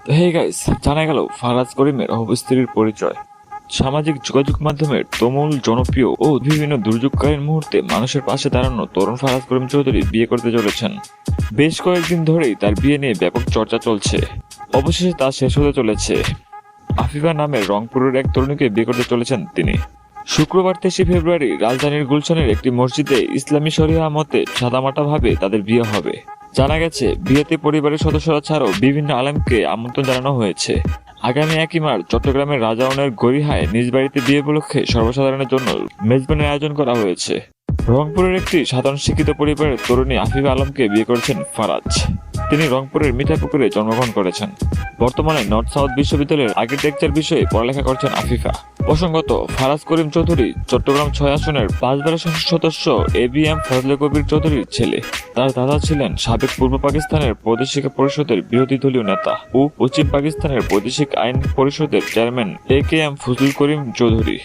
তো hey guys, জানা গেল ফারাজ করিমের অবস্ত্রীর পরিচয়। সামাজিক যোগাযোগ মাধ্যমের তুমুল জনপ্রিয় ও বিভিন্ন দুর্যোগকালীন মুহূর্তে মানুষের পাশে দাঁড়ানো তরুণ ফারাজ করিম চৌধুরী বিয়ে করতে চলেছেন। বেশ কয়েকদিন ধরেই তার বিয়ে নিয়ে ব্যাপক চর্চা চলছে। অবশেষে তা শেষ হতে চলেছে। আফিফা নামের রংপুরের এক তরুণীকে বিয়ে করতে চলেছেন তিনি। শুক্রবার 23 ফেব্রুয়ারি রাজধানীর গুলশানের একটি মসজিদে ইসলামী শরিয়া মতে সাদামাটাভাবে তাদের বিয়ে হবে। জানা গেছে, বিয়েতে পরিবারের সদস্যরা ছাড়াও বিভিন্ন আলেমকে আমন্ত্রণ জানানো হয়েছে। আগামী 1 মার্চ চট্টগ্রামের রাজাউনের গড়িহায় নিজ বাড়িতে বিয়ে উপলক্ষে সর্বসাধারণের জন্য মেজবানের আয়োজন করা হয়েছে। রংপুরের একটি সাধারণ শিক্ষিত পরিবারের তরুণী আফিফা আলমকে বিয়ে করেছেন ফারাজ। তিনি রংপুরের মিঠাপুকুরে জন্মগ্রহণ করেছেন। বর্তমানে নর্থ সাউথ বিশ্ববিদ্যালয়ের আর্কিটেকচার বিষয়ে পড়ালেখা করছেন আফিফা। প্রসঙ্গত, ফারাজ করিম চৌধুরী চট্টগ্রাম 6 আসনের 5 সংসদ সদস্য ABM ফজলে কবির চৌধুরীর ছেলে। তার দাদা ছিলেন সাবেক পূর্ব পাকিস্তানের বৈদেশিক পরিষদের বিরোধী দলীয় নেতা ও পশ্চিম পাকিস্তানের বৈদেশিক আইন পরিষদের চেয়ারম্যান AKM ফজলুল করিম চৌধুরী।